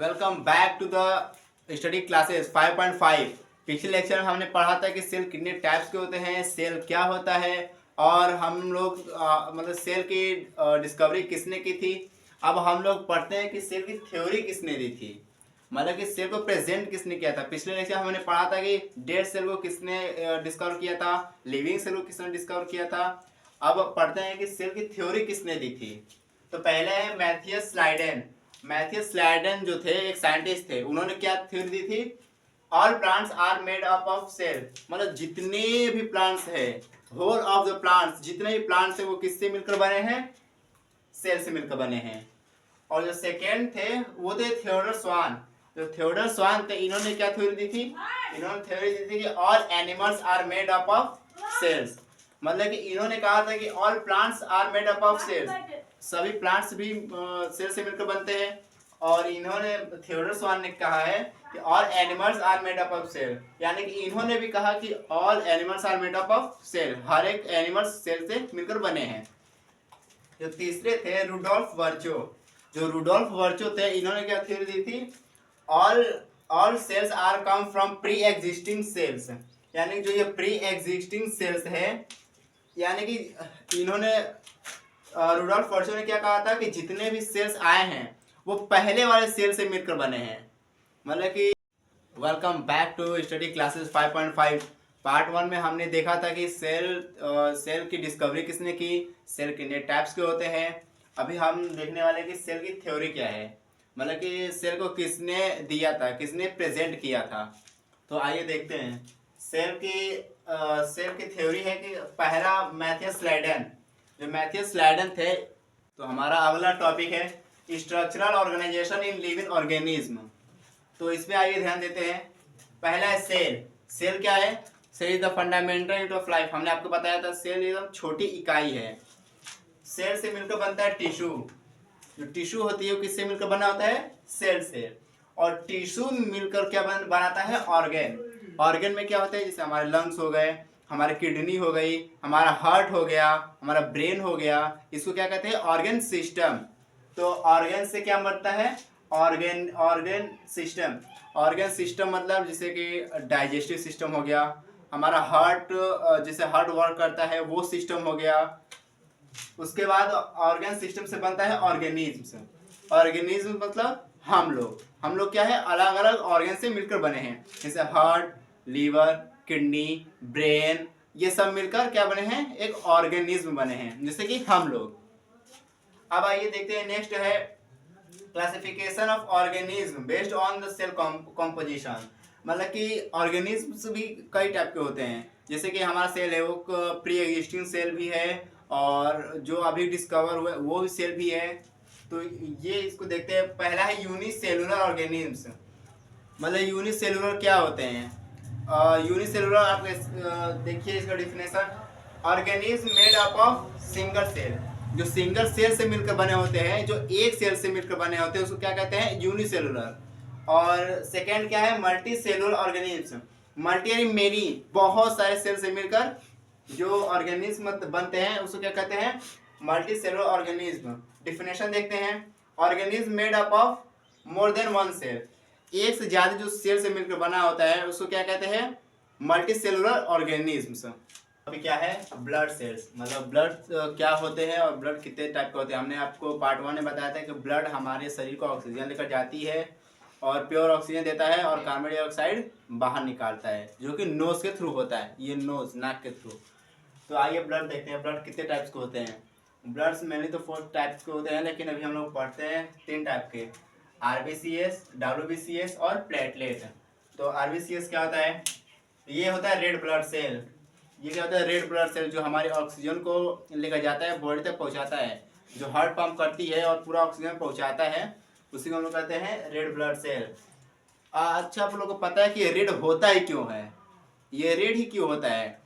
Welcome back to the study classes 5.5। पिछले lecture में हमने पढ़ा था कि सेल कितने टाइप्स के होते हैं, सेल क्या होता है और हम लोग मतलब सेल की डिस्कवरी किसने की थी। अब हम लोग पढ़ते हैं कि सेल की थ्योरी किसने दी थी, मतलब कि सेल को प्रेजेंट किसने किया था। पिछले लेक्चर हमने पढ़ा था कि डेड सेल को किसने डिस्कवर किया था, लिविंग सेल को किसने डिस्कवर किया था। अब पढ़ते हैं कि सेल की थ्योरी किसने दी थी। तो पहले है मैथियस स्लाइडेन। मैथियस स्लाइडेन जो थे एक साइंटिस्ट थे, उन्होंने क्या थ्योरी दी थी, all plants are made up of cell, मतलब जितने भी प्लांट्स है, होल ऑफ द प्लांट्स, जितने भी प्लांट्स है वो किससे मिलकर बने हैं, सेल से मिलकर बने हैं। और जो सेकेंड थे वो थे थियोडर स्वान। जो थियोडर स्वान थे इन्होंने क्या थ्योरी दी थी, इन्होंने थ्योरी दी थी कि all animals are made up of cells, मतलब कि इन्होंने कहा था कि all plants are made up of cells, सभी प्लांट्स भी सेल से मिलकर बनते हैं। और इन्होंने थियोडर स्वान ने कहा है कि all animals are made up of cell, यानी कि इन्होंने भी कहा कि all animals are made up of cell, हर एक एनिमल्स सेल से मिलकर बने हैं। जो तीसरे थे रुडोल्फ वर्चो। जो रुडोल्फ वर्चो थे इन्होंने क्या थ्योरी दी थी, all all cells are come from pre existing cells, यानी जो ये प्री एग्जिस्टिंग सेल्स है, यानी कि इन्होंने रुडोल्फ वर्चो ने क्या कहा था कि जितने भी सेल्स आए हैं वो पहले वाले सेल से मिलकर बने हैं। मतलब कि welcome back to study classes 5.5। Part 1 में हमने देखा था कि सेल की डिस्कवरी किसने की, सेल कितने टाइप्स के होते हैं। अभी हम देखने वाले कि सेल की थ्योरी क्या है, मतलब कि सेल को किसने दिया था, किसने प्रेजेंट किया था। तो आइए देखते हैं। सेल की थ्योरी है कि पहला मैथियस स्लाइडेन। जो मैथियस स्लाइडेन थे, तो हमारा अगला टॉपिक है structural organization in living organism. तो इसमें आइए ध्यान देते हैं। पहला है सेल। सेल क्या है, cell is the fundamental unit of life. हमने आपको बताया था सेल एकदम छोटी इकाई है। सेल से मिलकर बनता है टिश्यू। जो टिश्यू होती है वो किससे मिलकर बना होता है, सेल से। और टिश्यू मिलकर क्या बनाता है, ऑर्गेन। ऑर्गेन में क्या होता है, जैसे हमारे लंग्स हो गए, हमारे किडनी हो गई, हमारा हार्ट हो गया, हमारा ब्रेन हो गया, इसको क्या कहते हैं, ऑर्गेन सिस्टम। तो ऑर्गेन से क्या बनता है, organ organ system. Organ system मतलब जैसे कि डाइजेस्टिव सिस्टम हो गया, हमारा हार्ट जैसे हार्ट वर्क करता है वो सिस्टम हो गया। उसके बाद ऑर्गेन सिस्टम से बनता है ऑर्गेनिज्म। ऑर्गेनिज्म मतलब हम लोग क्या है, अलग अलग ऑर्गेन से मिलकर बने हैं, जैसे हार्ट, लीवर, किडनी, ब्रेन, ये सब मिलकर क्या बने हैं, एक ऑर्गेनिज्म बने हैं, जैसे कि हम लोग। अब आइए देखते हैं, नेक्स्ट है classification of organism based on the cell composition. मतलब कि ऑर्गेनिज्म्स भी कई टाइप के होते हैं, जैसे कि हमारा सेल है वो प्री एग्जिस्टिंग सेल भी है और जो अभी डिस्कवर हुए वो भी सेल भी है। तो ये इसको देखते हैं। पहला है यूनिसेलुलर ऑर्गेनिज्म्स। मतलब यूनिसेलुलर क्या होते हैं, यूनिसेलुलर आप देखिए इसका definition, organism made up of single cell. जो सिंगल सेल से मिलकर बने होते हैं, जो एक सेल से मिलकर बने होते हैं, उसको क्या कहते हैं, यूनिसेलुलर। और सेकेंड क्या है, मल्टी सेलुलर ऑर्गेनिज्म। मल्टी यानी मेनी, बहुत सारे सेल से मिलकर जो ऑर्गेनिज्म बनते हैं उसको क्या कहते हैं, मल्टी सेलुलर ऑर्गेनिज्म। डिफिनेशन देखते हैं, organism made up of more than one cell, एक से ज्यादा जो सेल से मिलकर बना होता है उसको क्या कहते हैं, मल्टी सेलुलर ऑर्गेनिज्म्स। अभी क्या है, ब्लड सेल्स। मतलब ब्लड क्या होते हैं और ब्लड कितने टाइप के होते हैं। हमने आपको पार्ट 1 में बताया था कि ब्लड हमारे शरीर को ऑक्सीजन लेकर जाती है और प्योर ऑक्सीजन देता है और कार्बन डाइऑक्साइड बाहर निकालता है, जो कि नोज के थ्रू होता है, ये नोज, नाक के थ्रू। तो आइए ब्लड देखते हैं, ब्लड कितने टाइप्स के होते हैं। ब्लड्स मेनली तो 4 टाइप्स के होते हैं, लेकिन अभी हम लोग पढ़ते हैं 3 टाइप के, आरबीसीएस, डब्ल्यूबीसीएस और प्लेटलेट। तो आरबीसीएस क्या होता है, ये होता है रेड ब्लड सेल। ये क्या होता है, रेड ब्लड सेल, जो हमारी ऑक्सीजन को लेकर जाता है, बॉडी तक पहुंचाता है, जो हार्ट पंप करती है और पूरा ऑक्सीजन पहुंचाता है, उसी को हम लोग कहते हैं रेड ब्लड सेल। अच्छा, आप लोगों को पता है कि ये रेड होता ही क्यों है, ये रेड ही क्यों होता है।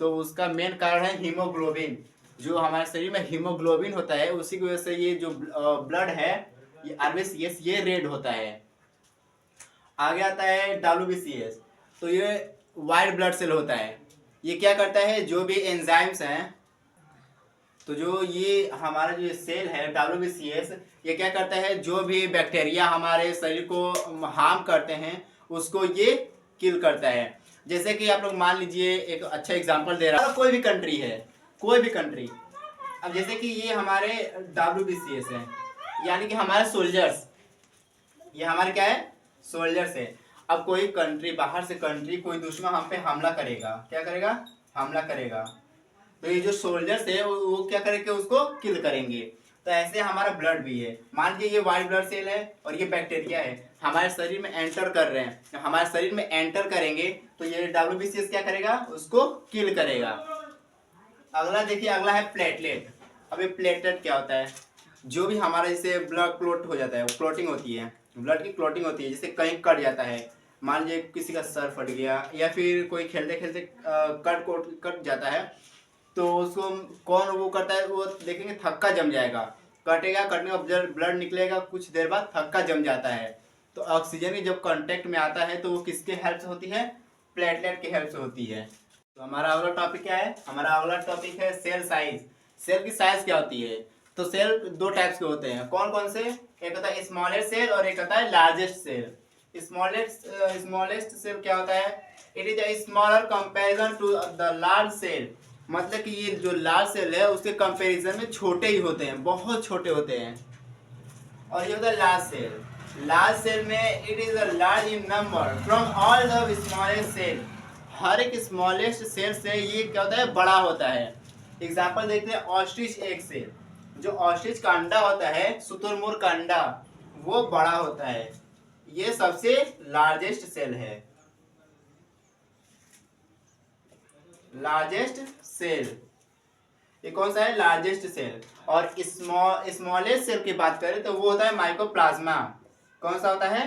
तो उसका मेन कारण है हीमोग्लोबिन। जो हमारे शरीर में हीमोग्लोबिन होता है उसी की वजह से ये जो ब्लड है, ये आरबीसीएस, ये रेड होता है। आगे आता है डब्ल्यूबीसीएस। तो ये वाइट ब्लड सेल होता है। ये क्या करता है, जो भी एंजाइम्स हैं, तो जो ये हमारा जो सेल है WBCS, ये क्या करता है, जो भी बैक्टीरिया हमारे शरीर को हार्म करते हैं उसको ये किल करता है। जैसे कि आप लोग मान लीजिए, एक अच्छा एग्जांपल दे रहा है, कोई भी कंट्री है, कोई भी कंट्री, अब जैसे कि ये हमारे WBCS है, यानी कि हमारे सोल्जर्स, ये हमारे क्या है, सोल्जर्स है। अब कोई कंट्री, बाहर से कंट्री, कोई दुश्मन हम पे हमला करेगा, क्या करेगा, हमला करेगा, तो ये जो सोल्जर्स है वो क्या करेंगे, उसको किल करेंगे। तो ऐसे हमारा ब्लड भी है, मान लीजिए ये वाइट ब्लड सेल है और ये बैक्टीरिया है, हमारे शरीर में एंटर कर रहे हैं, हमारे शरीर में एंटर करेंगे तो ये WBCS क्या करेगा, उसको किल करेगा। अगला देखिए, अगला है प्लेटलेट। अब ये प्लेटलेट क्या होता है, जो भी हमारा जैसे ब्लड क्लोट हो जाता है, वो क्लोटिंग होती है, ब्लड की क्लोटिंग होती है, जैसे कहीं कट जाता है, मान लीजिए किसी का सर फट गया या फिर कोई खेलते खेलते कट जाता है, तो उसको कौन वो करता है, वो देखेंगे थक्का जम जाएगा, कटेगा, कटने का ब्लड निकलेगा, कुछ देर बाद थक्का जम जाता है। तो ऑक्सीजन की जब कांटेक्ट में आता है तो वो किसके हेल्प से होती है, प्लेटलेट की हेल्प से होती है। तो हमारा अगला टॉपिक क्या है, हमारा अगला टॉपिक है सेल साइज। सेल की साइज क्या होती है, तो सेल दो टाइप्स के होते हैं, कौन कौन से, एक होता है स्मॉलेस्ट सेल और एक होता है लार्जेस्ट सेल। स्मॉलेस्ट सेल क्या होता है, it is a smaller comparison to the large cell, मतलब कि ये जो लार्ज सेल है उसके कंपैरिजन में छोटे ही होते हैं, बहुत छोटे होते हैं। और ये होता है लार्ज सेल। लार्ज सेल में it is a large in number from all the smallest cell, हर एक स्मॉलेस्ट सेल से ये क्या होता है, बड़ा होता है। एग्जांपल देखते हैं ऑस्ट्रिच एग सेल, जो ऑस्ट्रिच का अंडा होता है, शुतुरमुर्ग का अंडा, वो बड़ा होता है, ये सबसे लार्जेस्ट सेल है, लार्जेस्ट सेल। ये कौन सा है, लार्जेस्ट सेल। और स्मॉलेस्ट सेल की बात करें तो वो होता है माइकोप्लाज्मा। कौन सा होता है,